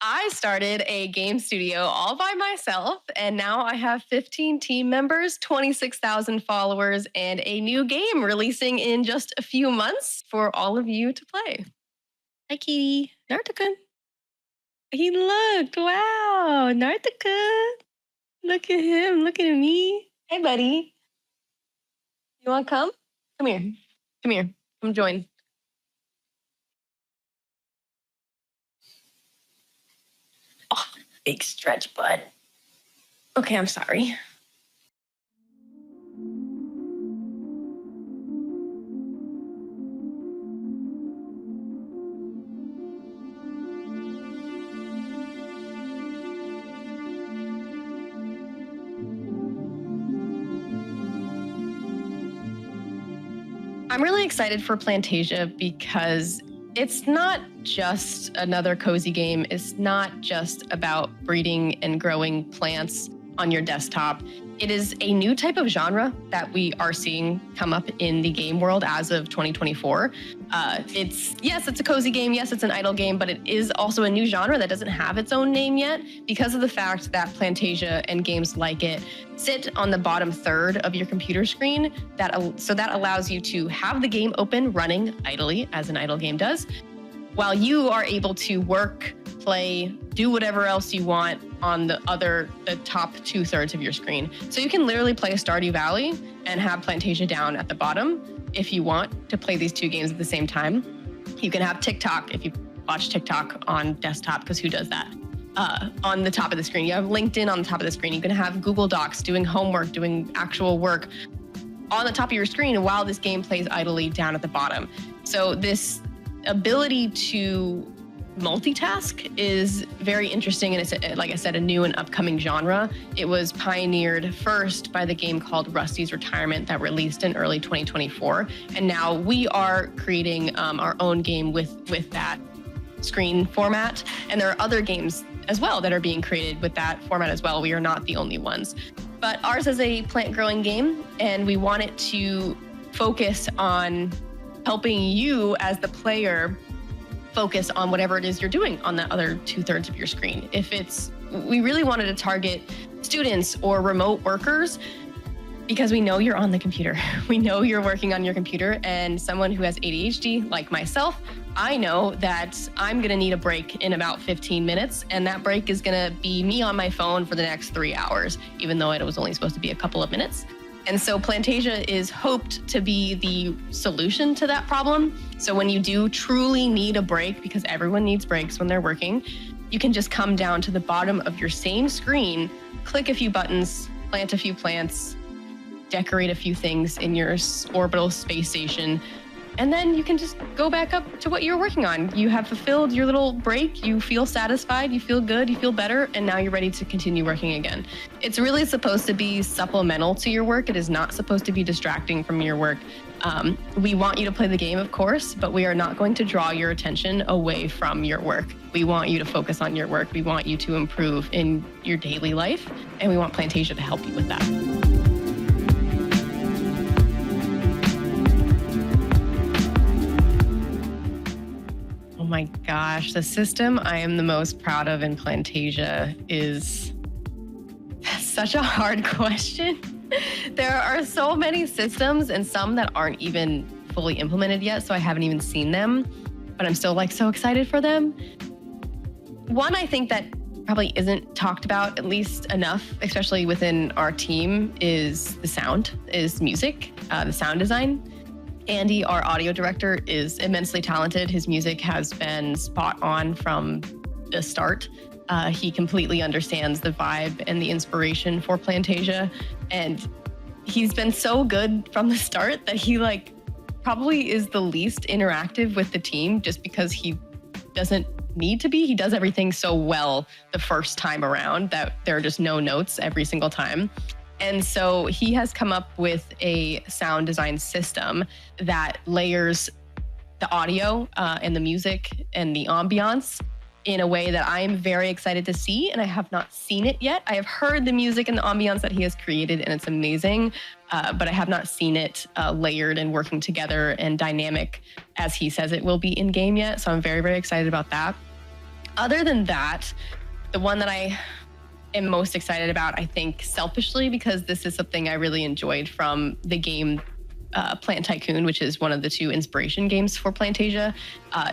I started a game studio all by myself, and now I have 15 team members, 26,000 followers, and a new game releasing in just a few months for all of you to play. Hi, Kitty. Nartica. He looked. Wow. Nartica. Look at him. Look at me. Hey, buddy. You want to come? Come here. Come here. Come join. Oh, big stretch, bud. Okay, I'm sorry. I'm really excited for Plantasia because it's not just another cozy game. It's not just about breeding and growing plants on your desktop. It is a new type of genre that we are seeing come up in the game world as of 2024. It's a cozy game. Yes, it's an idle game, but it is also a new genre that doesn't have its own name yet because of the fact that Plantasia and games like it sit on the bottom third of your computer screen. That allows you to have the game open, running idly, as an idle game does, while you are able to work, play, do whatever else you want on the top 2/3 of your screen. So you can literally play Stardew Valley and have Plantasia down at the bottom if you want to play these two games at the same time. You can have TikTok if you watch TikTok on desktop, because who does that? On the top of the screen. You have LinkedIn on the top of the screen. You can have Google Docs, doing homework, doing actual work on the top of your screen while this game plays idly down at the bottom. So this ability to multitask is very interesting, and it's, like I said, a new and upcoming genre. It was pioneered first by the game called Rusty's Retirement that released in early 2024, and now we are creating our own game with that screen format, and there are other games as well that are being created with that format as well. We are not the only ones, but ours is a plant growing game, and we want it to focus on helping you as the player focus on whatever it is you're doing on that other 2/3 of your screen. We really wanted to target students or remote workers because we know you're on the computer. We know you're working on your computer, and someone who has ADHD like myself, I know that I'm gonna need a break in about 15 minutes, and that break is gonna be me on my phone for the next 3 hours, even though it was only supposed to be a couple of minutes. And so Plantasia is hoped to be the solution to that problem. So when you do truly need a break, because everyone needs breaks when they're working, you can just come down to the bottom of your same screen, click a few buttons, plant a few plants, decorate a few things in your orbital space station, and then you can just go back up to what you're working on. You have fulfilled your little break, you feel satisfied, you feel good, you feel better, and now you're ready to continue working again. It's really supposed to be supplemental to your work. It is not supposed to be distracting from your work. We want you to play the game, of course, but we are not going to draw your attention away from your work. We want you to focus on your work. We want you to improve in your daily life, and we want Plantasia to help you with that. Oh my gosh, the system I am the most proud of in Plantasia is such a hard question. There are so many systems and some that aren't even fully implemented yet, so I haven't even seen them, but I'm still so excited for them. One I think that probably isn't talked about at least enough, especially within our team, is music, the sound design. Andy, our audio director, is immensely talented. His music has been spot on from the start. He completely understands the vibe and the inspiration for Plantasia. And he's been so good from the start that he probably is the least interactive with the team, just because he doesn't need to be. He does everything so well the first time around that there are just no notes every single time. And so he has come up with a sound design system that layers the audio and the music and the ambiance in a way that I am very excited to see, and I have not seen it yet. I have heard the music and the ambiance that he has created, and it's amazing, but I have not seen it layered and working together and dynamic as he says it will be in game yet. So I'm very, very excited about that. Other than that, the one that I am most excited about, I think selfishly, because this is something I really enjoyed from the game Plant Tycoon, which is one of the 2 inspiration games for Plantasia,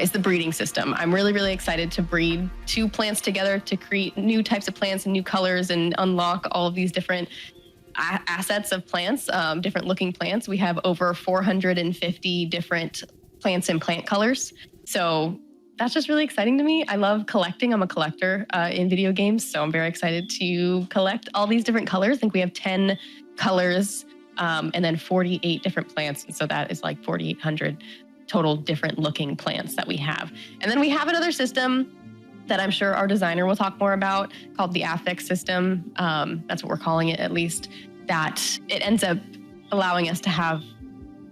is the breeding system. I'm really, really excited to breed 2 plants together to create new types of plants and new colors and unlock all of these different assets of plants, different looking plants. We have over 450 different plants and plant colors. So that's just really exciting to me. I love collecting. I'm a collector in video games, so I'm very excited to collect all these different colors. I think we have 10 colors and then 48 different plants. And so that is like 4,800 total different looking plants that we have. And then we have another system that I'm sure our designer will talk more about called the affix system. That's what we're calling it, at least, that it ends up allowing us to have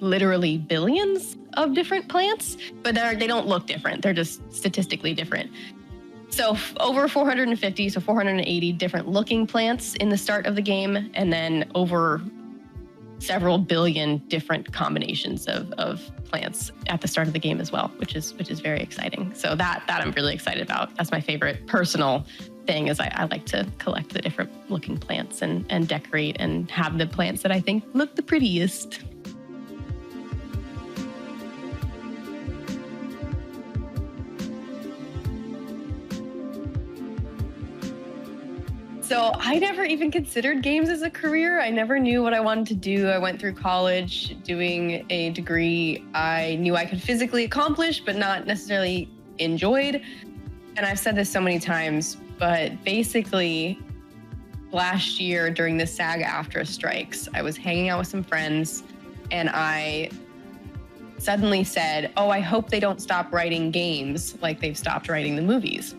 literally billions of different plants, but they don't look different. They're just statistically different. So over 450, so 480 different looking plants in the start of the game, and then over several billion different combinations of plants at the start of the game as well, which is very exciting. So that I'm really excited about. That's my favorite personal thing, is I like to collect the different looking plants and decorate and have the plants that I think look the prettiest. So I never even considered games as a career. I never knew what I wanted to do. I went through college doing a degree I knew I could physically accomplish, but not necessarily enjoyed. And I've said this so many times, but basically last year during the SAG-AFTRA strikes, I was hanging out with some friends and I suddenly said, oh, I hope they don't stop writing games like they've stopped writing the movies.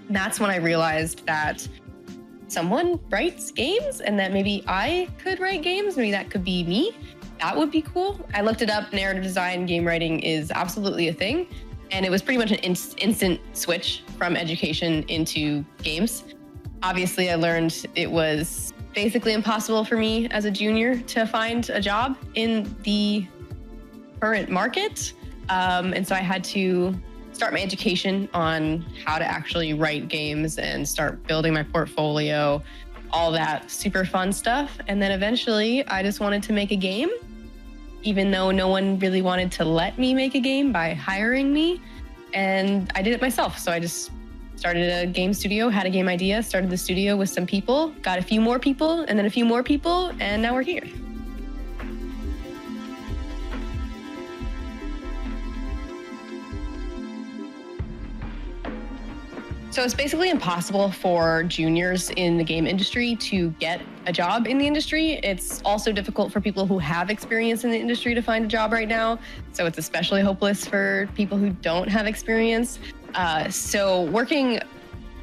And that's when I realized that someone writes games and that maybe I could write games. Maybe that could be me. That would be cool. I looked it up. Narrative design, game writing is absolutely a thing. And it was pretty much an instant switch from education into games. Obviously, I learned it was basically impossible for me as a junior to find a job in the current market. And so I had to start my education on how to actually write games and start building my portfolio, all that super fun stuff. And then eventually I just wanted to make a game, even though no one really wanted to let me make a game by hiring me. And I did it myself. So I just started a game studio, had a game idea, started the studio with some people, got a few more people, and then a few more people, and now we're here. So it's basically impossible for juniors in the game industry to get a job in the industry. It's also difficult for people who have experience in the industry to find a job right now. So it's especially hopeless for people who don't have experience. So working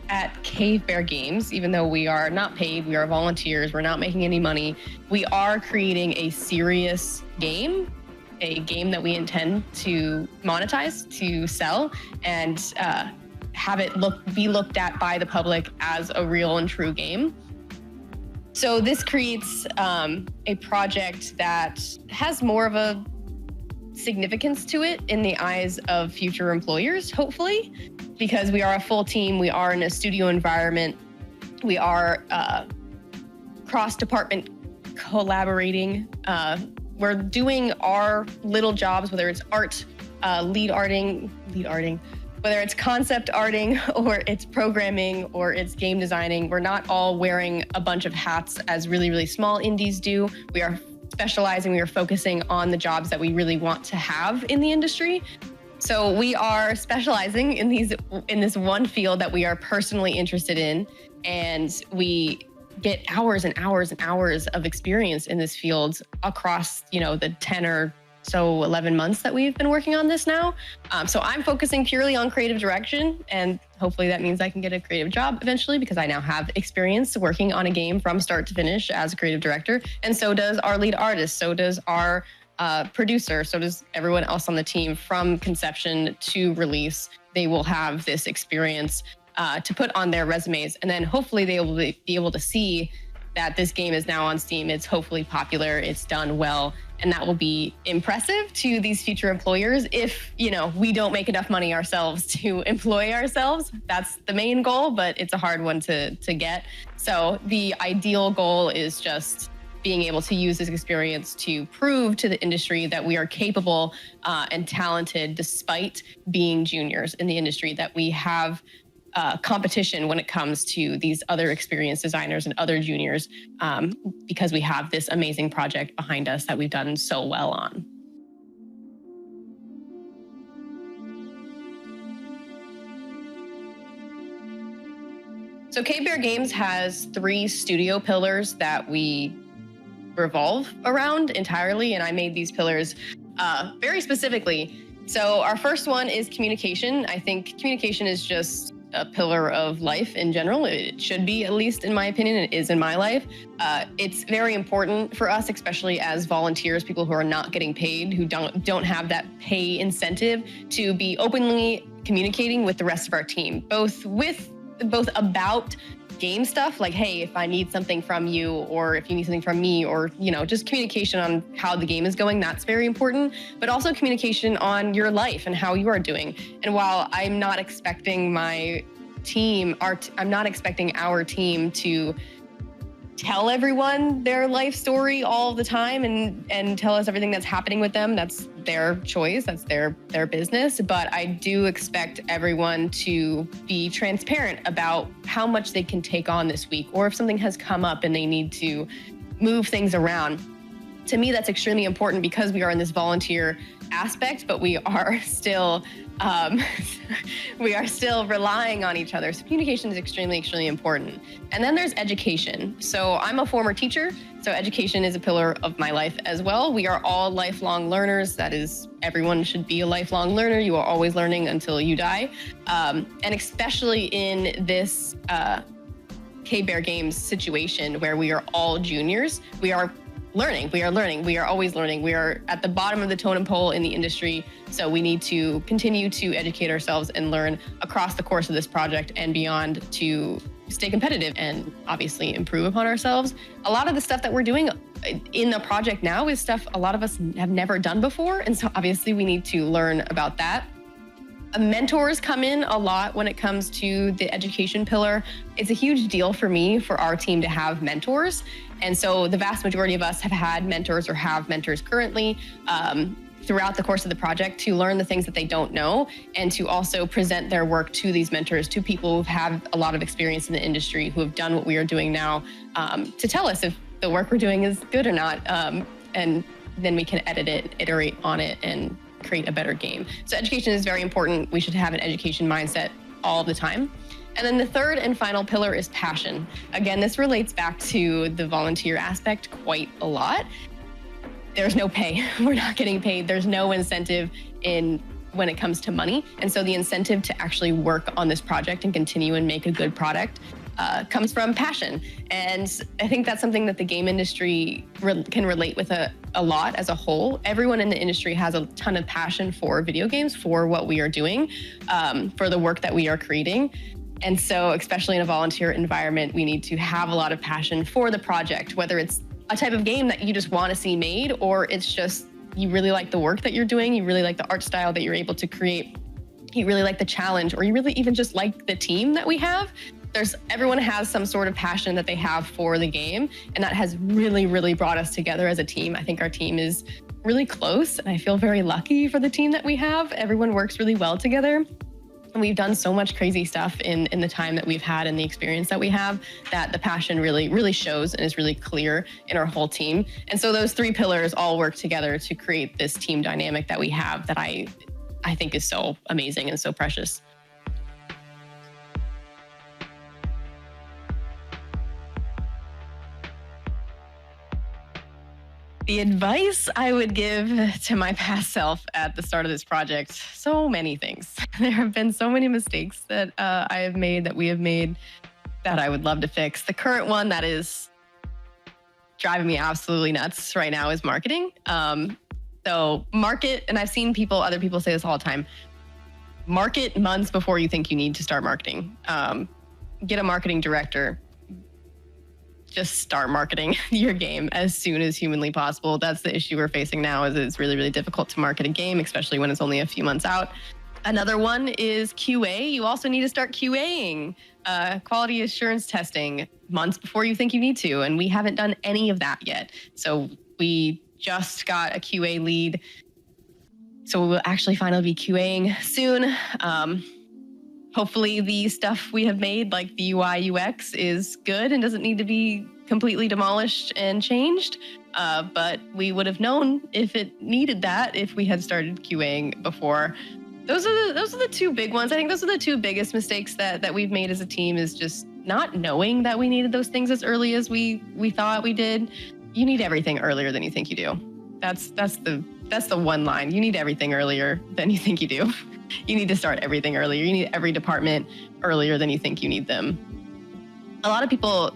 at Cave Bear Games, even though we are not paid, we are volunteers, we're not making any money, we are creating a serious game, a game that we intend to monetize, to sell, and have it be looked at by the public as a real and true game. So this creates a project that has more of a significance to it in the eyes of future employers, hopefully, because we are a full team, we are in a studio environment, we are cross-department collaborating. We're doing our little jobs, whether it's art, lead arting, whether it's concept arting or it's programming or it's game designing. We're not all wearing a bunch of hats as really, really small indies do. We are specializing, we are focusing on the jobs that we really want to have in the industry. So we are specializing in this one field that we are personally interested in, and we get hours and hours and hours of experience in this field across, the 10 or so 11 months that we've been working on this now. So I'm focusing purely on creative direction, and hopefully that means I can get a creative job eventually, because I now have experience working on a game from start to finish as a creative director. And so does our lead artist, so does our producer, so does everyone else on the team. From conception to release, they will have this experience to put on their resumes, and then hopefully they will be able to see that this game is now on Steam. It's hopefully popular, it's done well, and that will be impressive to these future employers if, we don't make enough money ourselves to employ ourselves. That's the main goal, but it's a hard one to get. So the ideal goal is just being able to use this experience to prove to the industry that we are capable and talented despite being juniors in the industry, that we have competition when it comes to these other experienced designers and other juniors, because we have this amazing project behind us that we've done so well on. So K-Bear Games has 3 studio pillars that we revolve around entirely, and I made these pillars very specifically. So our first one is communication. I think communication is just a pillar of life in general. It should be, at least in my opinion. It is in my life. It's very important for us, especially as volunteers, people who are not getting paid, who don't have that pay incentive, to be openly communicating with the rest of our team, both about game stuff, like, hey, if I need something from you, or if you need something from me, or, just communication on how the game is going, that's very important, but also communication on your life and how you are doing. And while I'm not expecting my team, I'm not expecting our team to tell everyone their life story all the time and tell us everything that's happening with them. That's their choice, that's their business. But I do expect everyone to be transparent about how much they can take on this week, or if something has come up and they need to move things around. To me, that's extremely important because we are in this volunteer aspect, but we are still relying on each other. So communication is extremely, extremely important. And then there's education. So I'm a former teacher, so education is a pillar of my life as well. We are all lifelong learners. That is, everyone should be a lifelong learner. You are always learning until you die. And especially in this K-Bear Games situation where we are all juniors, we are learning. We are always learning. We are at the bottom of the totem pole in the industry. So we need to continue to educate ourselves and learn across the course of this project and beyond to stay competitive and obviously improve upon ourselves. A lot of the stuff that we're doing in the project now is stuff a lot of us have never done before. And so obviously we need to learn about that. Mentors come in a lot when it comes to the education pillar. It's a huge deal for me, for our team, to have mentors. And so the vast majority of us have had mentors or have mentors currently throughout the course of the project, to learn the things that they don't know and to also present their work to these mentors, to people who have a lot of experience in the industry, who have done what we are doing now, to tell us if the work we're doing is good or not. And then we can edit it, iterate on it, and create a better game. So education is very important. We should have an education mindset all the time. And then the third and final pillar is passion. Again, this relates back to the volunteer aspect quite a lot. There's no pay. We're not getting paid. There's no incentive when it comes to money. And so the incentive to actually work on this project and continue and make a good product comes from passion. And I think that's something that the game industry can relate with a lot as a whole. Everyone in the industry has a ton of passion for video games, for what we are doing, for the work that we are creating. And so, especially in a volunteer environment, we need to have a lot of passion for the project, whether it's a type of game that you just want to see made, or it's just you really like the work that you're doing, you really like the art style that you're able to create, you really like the challenge, or you really even just like the team that we have. Everyone has some sort of passion that they have for the game, and that has really, really brought us together as a team. I think our team is really close, and I feel very lucky for the team that we have. Everyone works really well together. And we've done so much crazy stuff in the time that we've had and the experience that we have, that the passion really, really shows and is really clear in our whole team. And so those 3 pillars all work together to create this team dynamic that we have that I think is so amazing and so precious. The advice I would give to my past self at the start of this project, so many things. There have been so many mistakes that I have made, that we have made, that I would love to fix. The current one that is driving me absolutely nuts right now is marketing. So market, and I've seen other people say this all the time, market months before you think you need to start marketing. Get a marketing director. just start marketing your game as soon as humanly possible. That's the issue we're facing now, is it's really, really difficult to market a game, especially when it's only a few months out. Another one is QA. You also need to start QAing, quality assurance testing, months before you think you need to. And we haven't done any of that yet. So we just got a QA lead. So we'll actually finally be QAing soon. Hopefully the stuff we have made, like the UI UX, is good and doesn't need to be completely demolished and changed. But we would have known if it needed that if we had started QAing before. Those are the two big ones. I think those are the two biggest mistakes that we've made as a team, is just not knowing that we needed those things as early as we thought we did. You need everything earlier than you think you do. That's the one line. You need everything earlier than you think you do. You need to start everything earlier. You need every department earlier than you think you need them. A lot of people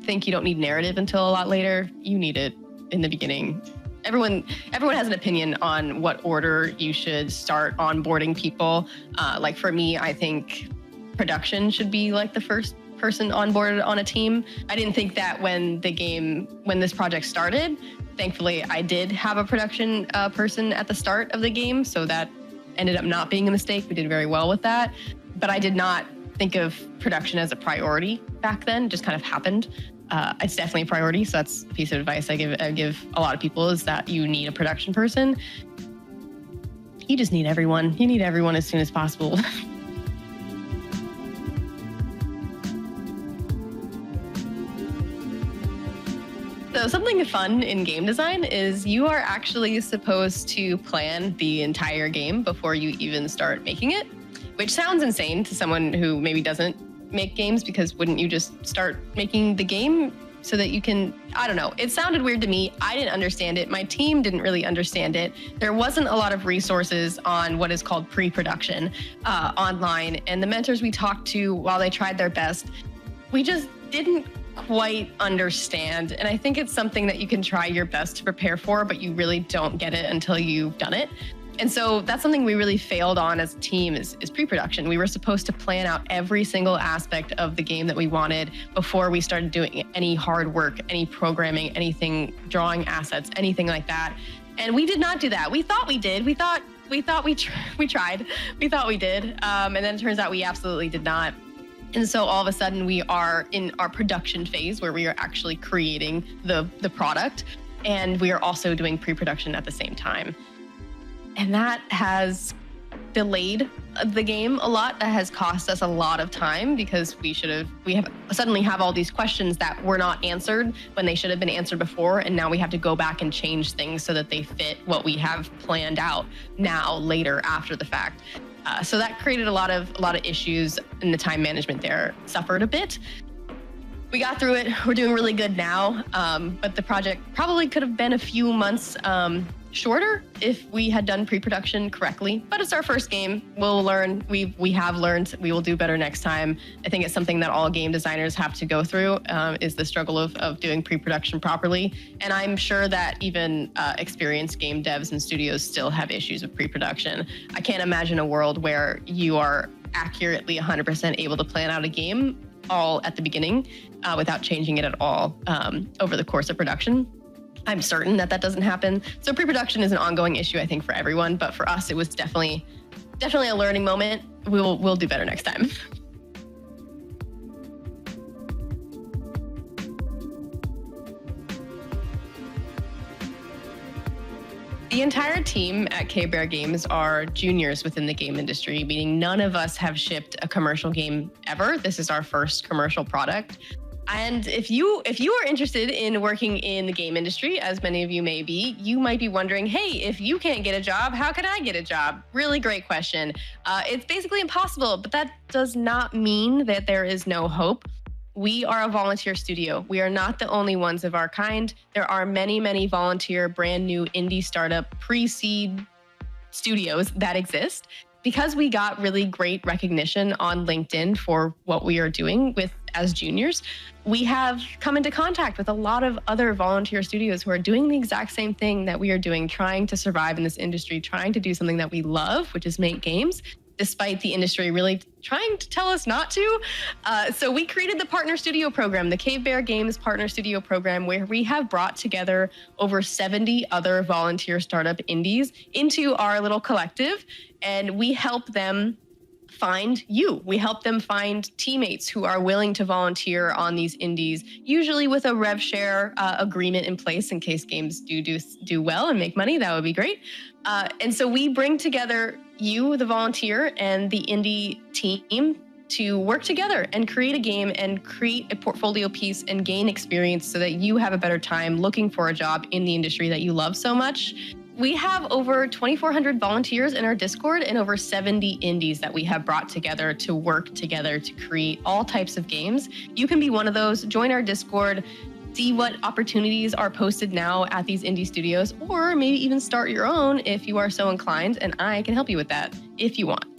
think you don't need narrative until a lot later. You need it in the beginning. Everyone has an opinion on what order you should start onboarding people. Like for me, I think production should be like the first person onboarded on a team. I didn't think that when this project started. Thankfully, I did have a production person at the start of the game, so that ended up not being a mistake. We did very well with that. But I did not think of production as a priority back then. It just kind of happened. It's definitely a priority. So that's a piece of advice I give a lot of people, is that you need a production person. You just need everyone. You need everyone as soon as possible. So something fun in game design is you are actually supposed to plan the entire game before you even start making it, which sounds insane to someone who maybe doesn't make games, because wouldn't you just start making the game so that you can, I don't know. It sounded weird to me. I didn't understand it. My team didn't really understand it. There wasn't a lot of resources on what is called pre-production online. And the mentors we talked to, while they tried their best, we just didn't quite understand. And I think it's something that you can try your best to prepare for, but you really don't get it until you've done it. And so that's something we really failed on as a team, is pre-production. We were supposed to plan out every single aspect of the game that we wanted before we started doing any hard work, any programming, anything, drawing assets, anything like that. And we did not do that. We thought we did. We thought we tried. We thought we did. And then it turns out we absolutely did not. And so all of a sudden we are in our production phase, where we are actually creating the product, and we are also doing pre-production at the same time. And that has delayed the game a lot. That has cost us a lot of time, because we suddenly have all these questions that were not answered when they should have been answered before. And now we have to go back and change things so that they fit what we have planned out now, later, after the fact. So that created a lot of issues, and the time management there suffered a bit. We got through it. We're doing really good now, but the project probably could have been a few months shorter if we had done pre-production correctly. But it's our first game. We'll learn. We have learned. We will do better next time. I think it's something that all game designers have to go through, is the struggle of doing pre-production properly. And I'm sure that even experienced game devs and studios still have issues with pre-production. I can't imagine a world where you are accurately 100% able to plan out a game all at the beginning without changing it at all over the course of production. I'm certain that doesn't happen. So pre-production is an ongoing issue, I think, for everyone. But for us, it was definitely a learning moment. We'll do better next time. The entire team at K-Bear Games are juniors within the game industry, meaning none of us have shipped a commercial game ever. This is our first commercial product. And if you are interested in working in the game industry, as many of you may be, you might be wondering, hey, if you can't get a job, how can I get a job? Really great question. It's basically impossible, but that does not mean that there is no hope. We are a volunteer studio. We are not the only ones of our kind. There are many, many volunteer, brand new indie startup pre-seed studios that exist. Because we got really great recognition on LinkedIn for what we are doing as juniors, we have come into contact with a lot of other volunteer studios who are doing the exact same thing that we are doing, trying to survive in this industry, trying to do something that we love, which is make games. despite the industry really trying to tell us not to. So we created the Partner Studio program, the Cave Bear Games Partner Studio program, where we have brought together over 70 other volunteer startup indies into our little collective, and we help them find you. We help them find teammates who are willing to volunteer on these indies, usually with a rev share agreement in place in case games do well and make money. That would be great. And so we bring together you, the volunteer, and the indie team to work together and create a game and create a portfolio piece and gain experience so that you have a better time looking for a job in the industry that you love so much. We have over 2,400 volunteers in our Discord and over 70 indies that we have brought together to work together to create all types of games. You can be one of those. Join our Discord, see what opportunities are posted now at these indie studios, or maybe even start your own if you are so inclined, and I can help you with that if you want.